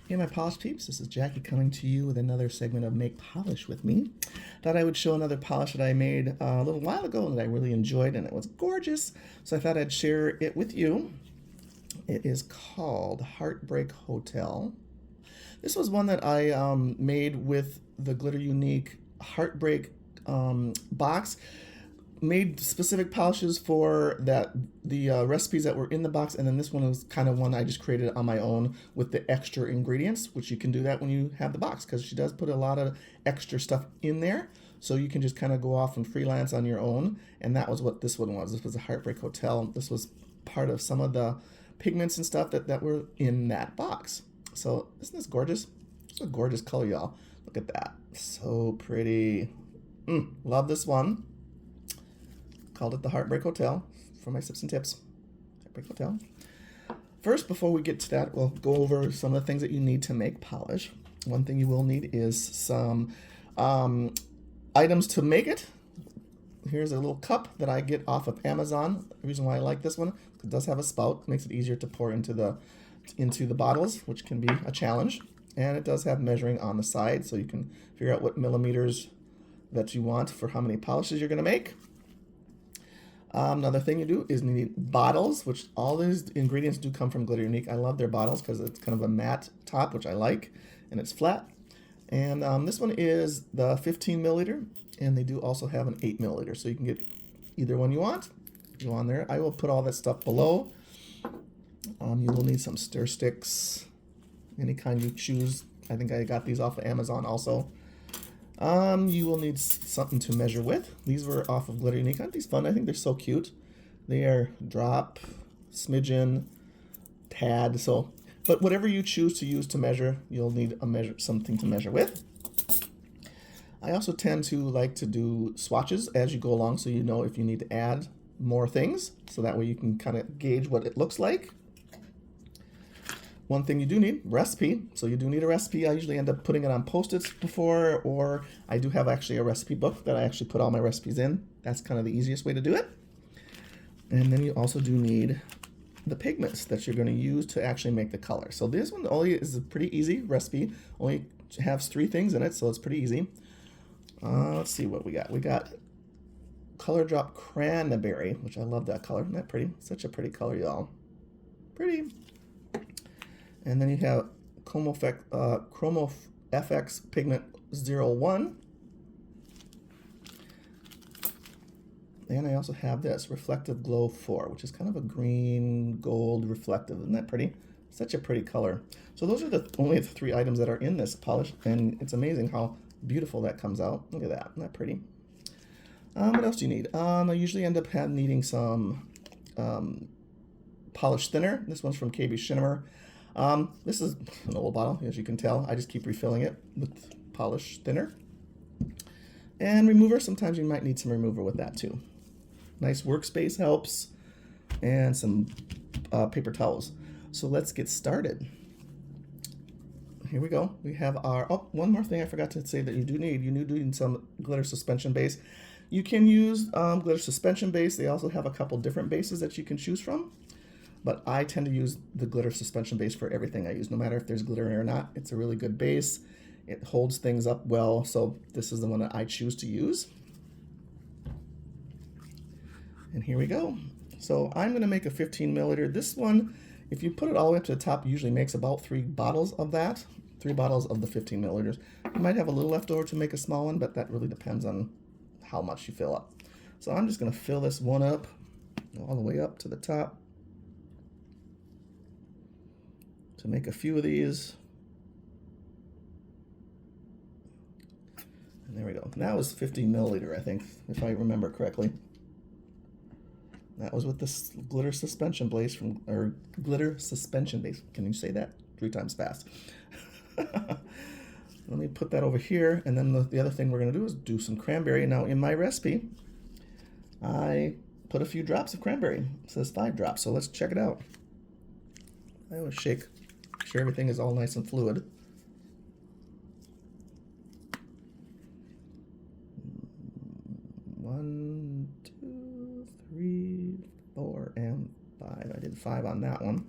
Hey my polish peeps, this is Jackie coming to you with another segment of Make Polish with me. Thought I would show another polish that I made a little while ago that I really enjoyed and it was gorgeous, so I thought I'd share it with you. It is called Heartbreak Hotel. This was one that I made with the Glitter Unique Heartbreak box. Made specific polishes for the recipes that were in the box, and then this one was kind of one I just created on my own with the extra ingredients, which you can do that when you have the box because she does put a lot of extra stuff in there, so you can just kind of go off and freelance on your own. And that was what this one was. This was a Heartbreak Hotel. This was part of some of the pigments and stuff that were in that box. So isn't this gorgeous? It's a gorgeous color, y'all. Look at that, so pretty. Love this one. Called it the Heartbreak Hotel for my tips and tips. Heartbreak Hotel. First, before we get to that, we'll go over some of the things that you need to make polish. One thing you will need is some items to make it. Here's a little cup that I get off of Amazon. The reason why I like this one, it does have a spout, makes it easier to pour into the bottles, which can be a challenge. And it does have measuring on the side, so you can figure out what millimeters that you want for how many polishes you're going to make. Another thing you do is you need bottles, which all these ingredients do come from Glitter Unique. I love their bottles because it's kind of a matte top, which I like, and it's flat. And this one is the 15 milliliter, and they do also have an 8 milliliter, so you can get either one you want. Go on there. I will put all that stuff below. You will need some stir sticks, any kind you choose. I think I got these off of Amazon also. You will need something to measure with. These were off of Glitter Unique. Aren't these fun? I think they're so cute. They are drop, smidgen, tad. So, but whatever you choose to use to measure, you'll need something to measure with. I also tend to like to do swatches as you go along, so you know if you need to add more things, so that way you can kind of gauge what it looks like. One thing you do need, recipe. So you do need a recipe. I usually end up putting it on Post-its before, or I do have actually a recipe book that I actually put all my recipes in. That's kind of the easiest way to do it. And then you also do need the pigments that you're going to use to actually make the color. So this one only is a pretty easy recipe. Only has 3 things in it, so it's pretty easy. Let's see what we got. We got Color Drop Cranberry, which I love that color. Isn't that pretty? Such a pretty color, y'all. Pretty. And then you have Chroma FX Pigment 01. And I also have this Reflective Glow 4, which is kind of a green gold reflective. Isn't that pretty? Such a pretty color. So those are only the 3 items that are in this polish, and it's amazing how beautiful that comes out. Look at that. Isn't that pretty? What else do you need? I usually end up needing some polish thinner. This one's from KB Shimmer. This is an old bottle, as you can tell. I just keep refilling it with polish thinner. And remover, sometimes you might need some remover with that too. Nice workspace helps, and some paper towels. So let's get started. Here we go. We have our, oh, one more thing I forgot to say that you do need. You do need some glitter suspension base. You can use glitter suspension base. They also have a couple different bases that you can choose from. But I tend to use the glitter suspension base for everything I use, no matter if there's glitter in it or not. It's a really good base. It holds things up well, so this is the one that I choose to use. And here we go. So I'm going to make a 15 milliliter. This one, if you put it all the way up to the top, usually makes about 3 bottles of that. 3 bottles of the 15 milliliters. You might have a little left over to make a small one, but that really depends on how much you fill up. So I'm just going to fill this one up all the way up to the top. To make a few of these. And there we go. That was 50 milliliter, I think, if I remember correctly. That was with this glitter suspension base glitter suspension base. Can you say that 3 times fast? Let me put that over here, and then the other thing we're going to do is do some cranberry. Now in my recipe, I put a few drops of cranberry. It says 5 drops, so let's check it out. I always shake. Sure, everything is all nice and fluid. 1, 2, 3, 4, and 5. I did 5 on that one.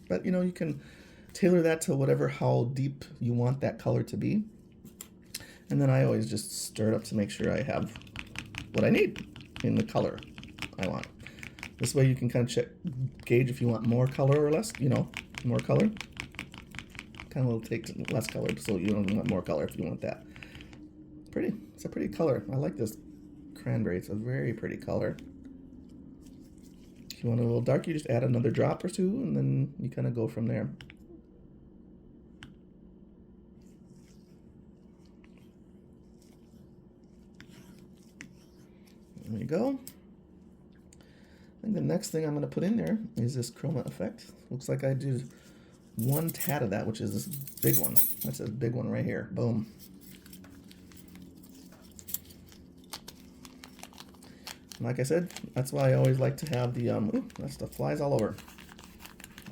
But you know, you can tailor that to whatever, how deep you want that color to be. And then I always just stir it up to make sure I have what I need in the color I want. This way you can kind of gauge if you want more color or less, you know, more color. Kind of will take less color, so you don't want more color if you want that. Pretty, it's a pretty color. I like this cranberry, it's a very pretty color. If you want it a little dark, you just add another drop or two, and then you kind of go from there. There you go. I think the next thing I'm going to put in there is this Chroma FX. Looks like I did one tad of that, which is this big one. That's a big one right here. Boom. Like I said, that's why I always like to have the, ooh, that stuff flies all over.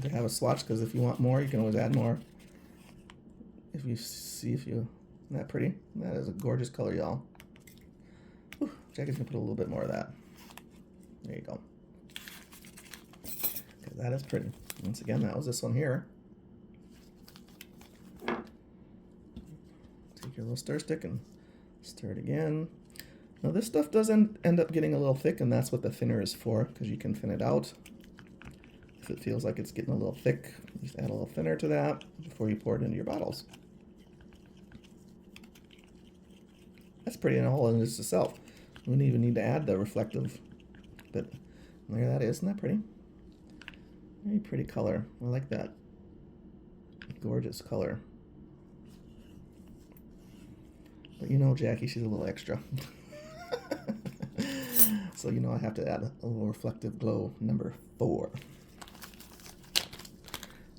To have a swatch, because if you want more, you can always add more. If you see, isn't that pretty? That is a gorgeous color, y'all. Jackie's gonna put a little bit more of that. There you go. Okay, that is pretty. Once again, that was this one here. Take your little stir stick and stir it again. Now this stuff does end up getting a little thick, and that's what the thinner is for, because you can thin it out. If it feels like it's getting a little thick, just add a little thinner to that before you pour it into your bottles. That's pretty in all in its itself. We don't even need to add the reflective, but there that is. Isn't that pretty? Very pretty color. I like that. Gorgeous color. But you know Jackie, she's a little extra. So you know I have to add a little reflective glow, number 4.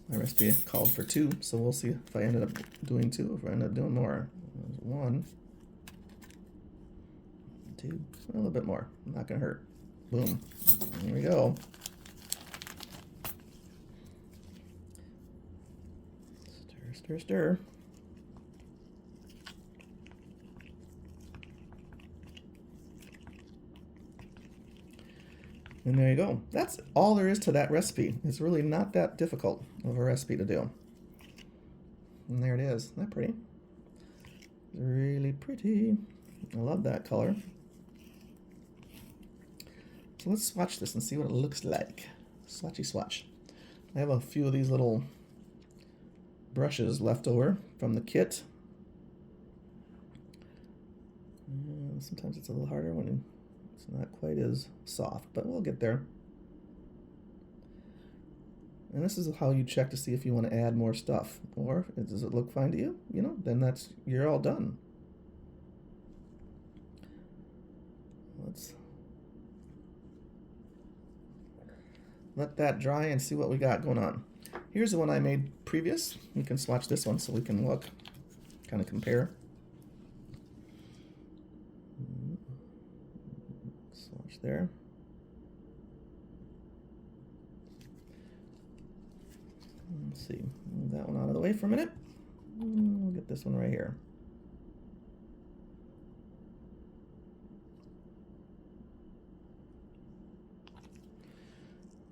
My recipe called for 2, so we'll see if I ended up doing 2, if I ended up doing more. There's 1, 2, a little bit more. Not gonna hurt. Boom. There we go. Stir, stir, stir. And there you go. That's all there is to that recipe. It's really not that difficult of a recipe to do. And there it is. Isn't that pretty? It's really pretty. I love that color. So let's swatch this and see what it looks like. Swatchy swatch. I have a few of these little brushes left over from the kit. Sometimes it's a little harder when it's not quite as soft, but we'll get there. And this is how you check to see if you want to add more stuff, or does it look fine to you? You know, then you're all done. Let's let that dry and see what we got going on. Here's the one I made previous. You can swatch this one so we can look, kind of compare. Swatch there. Let's see, move that one out of the way for a minute. We'll get this one right here.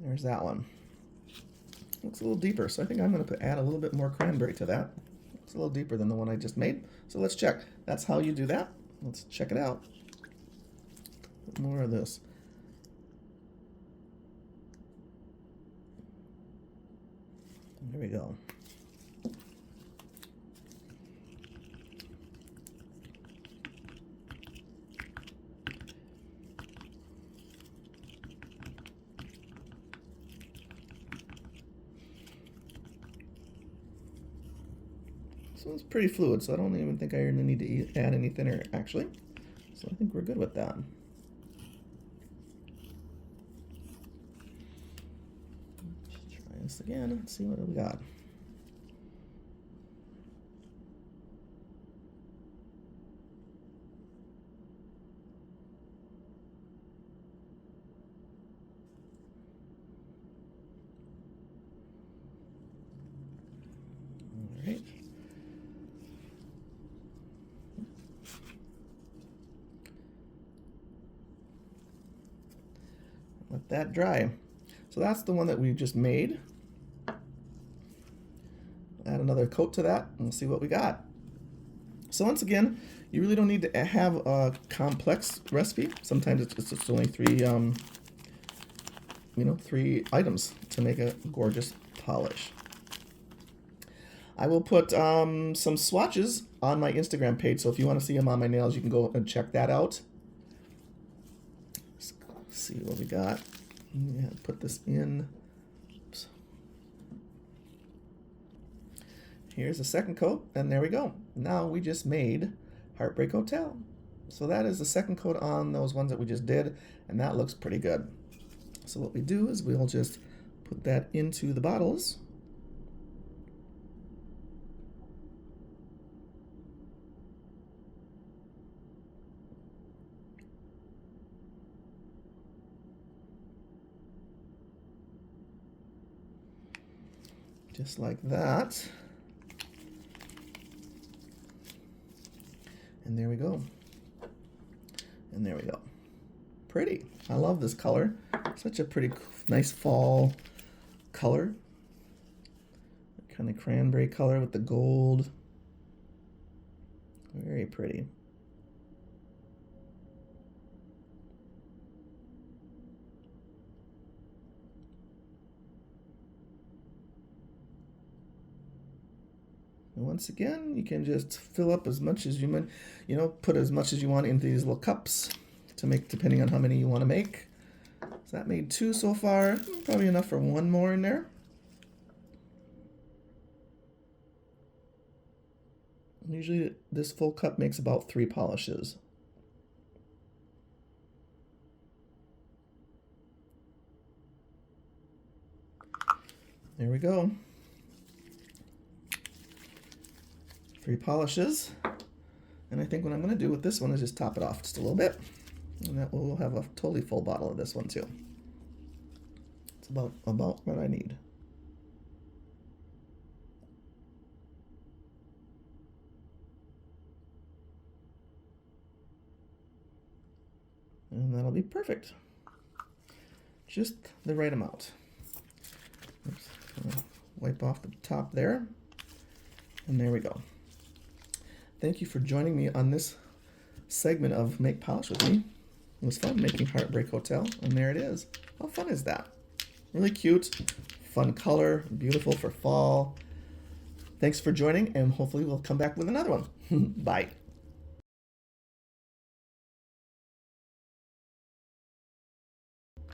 There's that one. Looks a little deeper, so I think I'm going to add a little bit more cranberry to that. It's a little deeper than the one I just made. So let's check. That's how you do that. Let's check it out. Put more of this. There we go. So it's pretty fluid, so I don't even think I really need to add any thinner, actually. So I think we're good with that. Let's try this again and see what we got. All right. Let that dry. So that's the one that we just made. another coat to that and see what we got. So once again, you really don't need to have a complex recipe. Sometimes it's just only three, three items to make a gorgeous polish. I will put some swatches on my Instagram page, so if you want to see them on my nails, you can go and check that out. Let's see what we got. Yeah, put this in. Oops. Here's the second coat, and there we go. Now we just made Heartbreak Hotel. So that is the second coat on those ones that we just did, and that looks pretty good. So what we do is we'll just put that into the bottles. Just like that. And there we go. And there we go. Pretty. I love this color. Such a pretty, nice fall color. Kind of cranberry color with the gold. Very pretty. And once again, you can just fill up as much as you put as much as you want into these little cups to make, depending on how many you want to make. So that made 2 so far, probably enough for 1 more in there. Usually this full cup makes about 3 polishes. There we go. 3 polishes, and I think what I'm going to do with this one is just top it off just a little bit, and that we'll have a totally full bottle of this one too. It's about what I need. And that'll be perfect. Just the right amount. Oops. Wipe off the top there, and there we go. Thank you for joining me on this segment of Make Polish with me. It was fun making Heartbreak Hotel, and there it is. How fun is that? Really cute, fun color, beautiful for fall. Thanks for joining, and hopefully we'll come back with another one. Bye.